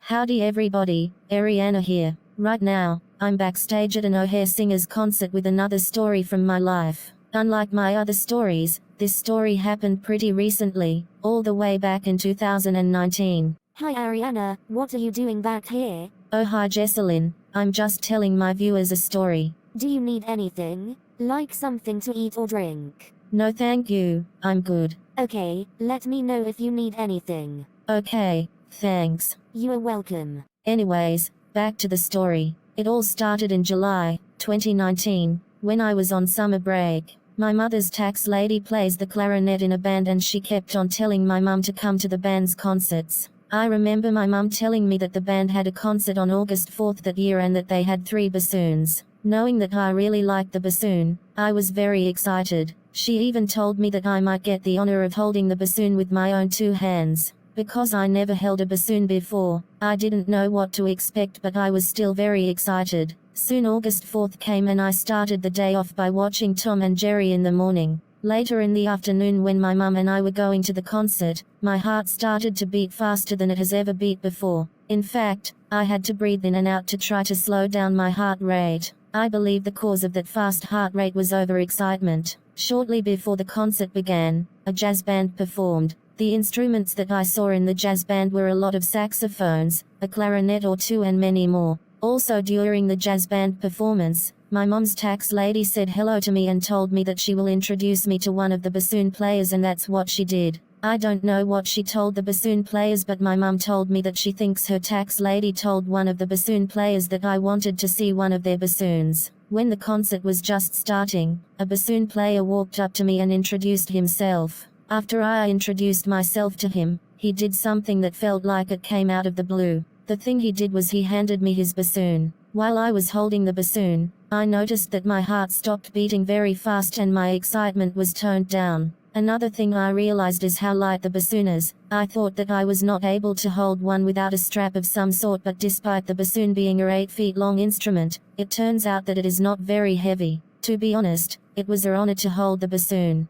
Howdy everybody, Arianna here. Right now, I'm backstage at an O'Hare Singers concert with another story from my life. Unlike my other stories, this story happened pretty recently, all the way back in 2019. Hi Arianna, what are you doing back here? Oh hi Jessalyn, I'm just telling my viewers a story. Do you need anything? Like something to eat or drink? No thank you, I'm good. Okay, let me know if you need anything. Okay, thanks. You are welcome. Anyways, back to the story. It all started in July 2019, when I was on summer break. My mother's tax lady plays the clarinet in a band and she kept on telling my mum to come to the band's concerts. I remember my mum telling me that the band had a concert on August 4th that year and that they had 3 bassoons. Knowing that I really liked the bassoon, I was very excited. She even told me that I might get the honor of holding the bassoon with my own 2 hands. Because I never held a bassoon before, I didn't know what to expect, but I was still very excited. Soon August 4th came and I started the day off by watching Tom and Jerry in the morning. Later in the afternoon, when my mum and I were going to the concert, my heart started to beat faster than it has ever beat before. In fact, I had to breathe in and out to try to slow down my heart rate. I believe the cause of that fast heart rate was overexcitement. Shortly before the concert began, a jazz band performed. The instruments that I saw in the jazz band were a lot of saxophones, a clarinet or 2 and many more. Also during the jazz band performance, my mom's tax lady said hello to me and told me that she will introduce me to one of the bassoon players, and that's what she did. I don't know what she told the bassoon players, but my mum told me that she thinks her tax lady told one of the bassoon players that I wanted to see one of their bassoons. When the concert was just starting, a bassoon player walked up to me and introduced himself. After I introduced myself to him, he did something that felt like it came out of the blue. The thing he did was he handed me his bassoon. While I was holding the bassoon, I noticed that my heart stopped beating very fast and my excitement was toned down. Another thing I realized is how light the bassoon is. I thought that I was not able to hold one without a strap of some sort, but despite the bassoon being a 8 feet long instrument, it turns out that it is not very heavy. To be honest, it was an honor to hold the bassoon.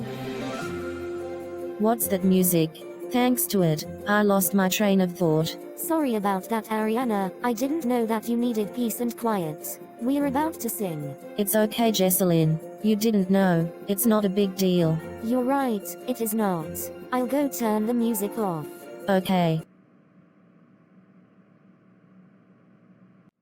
What's that music? Thanks to it, I lost my train of thought. Sorry about that Arianna, I didn't know that you needed peace and quiet. We're about to sing. It's okay Jessalyn, you didn't know, it's not a big deal. You're right, it is not. I'll go turn the music off. Okay.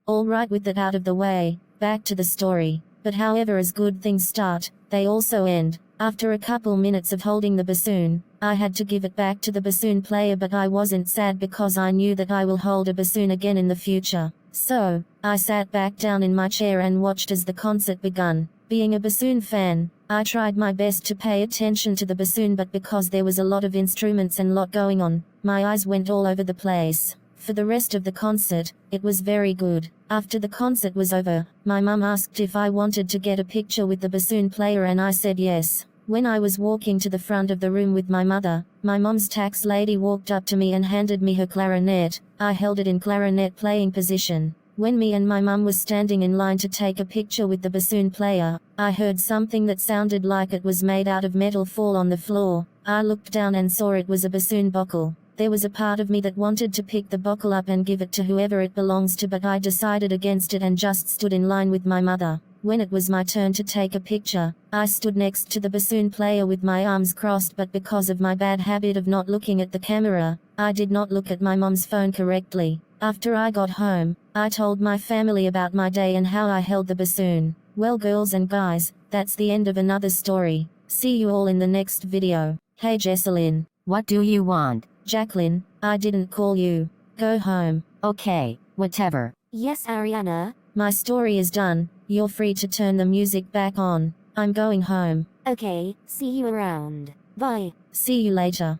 Alright, with that out of the way, back to the story. But however, as good things start, they also end. After a couple minutes of holding the bassoon, I had to give it back to the bassoon player, but I wasn't sad because I knew that I will hold a bassoon again in the future. So, I sat back down in my chair and watched as the concert began. Being a bassoon fan, I tried my best to pay attention to the bassoon, but because there was a lot of instruments and lot going on, my eyes went all over the place. For the rest of the concert, it was very good. After the concert was over, my mum asked if I wanted to get a picture with the bassoon player and I said yes. When I was walking to the front of the room with my mother, my mom's tax lady walked up to me and handed me her clarinet. I held it in clarinet playing position. When me and my mum was standing in line to take a picture with the bassoon player, I heard something that sounded like it was made out of metal fall on the floor. I looked down and saw it was a bassoon buckle. There was a part of me that wanted to pick the buckle up and give it to whoever it belongs to, but I decided against it and just stood in line with my mother. When it was my turn to take a picture, I stood next to the bassoon player with my arms crossed, but because of my bad habit of not looking at the camera, I did not look at my mom's phone correctly. After I got home, I told my family about my day and how I held the bassoon. Well girls and guys, that's the end of another story. See you all in the next video. Hey Jessalyn. What do you want? Jacklynn, I didn't call you. Go home. Okay, whatever. Yes Arianna? My story is done. You're free to turn the music back on. I'm going home. Okay, see you around. Bye. See you later.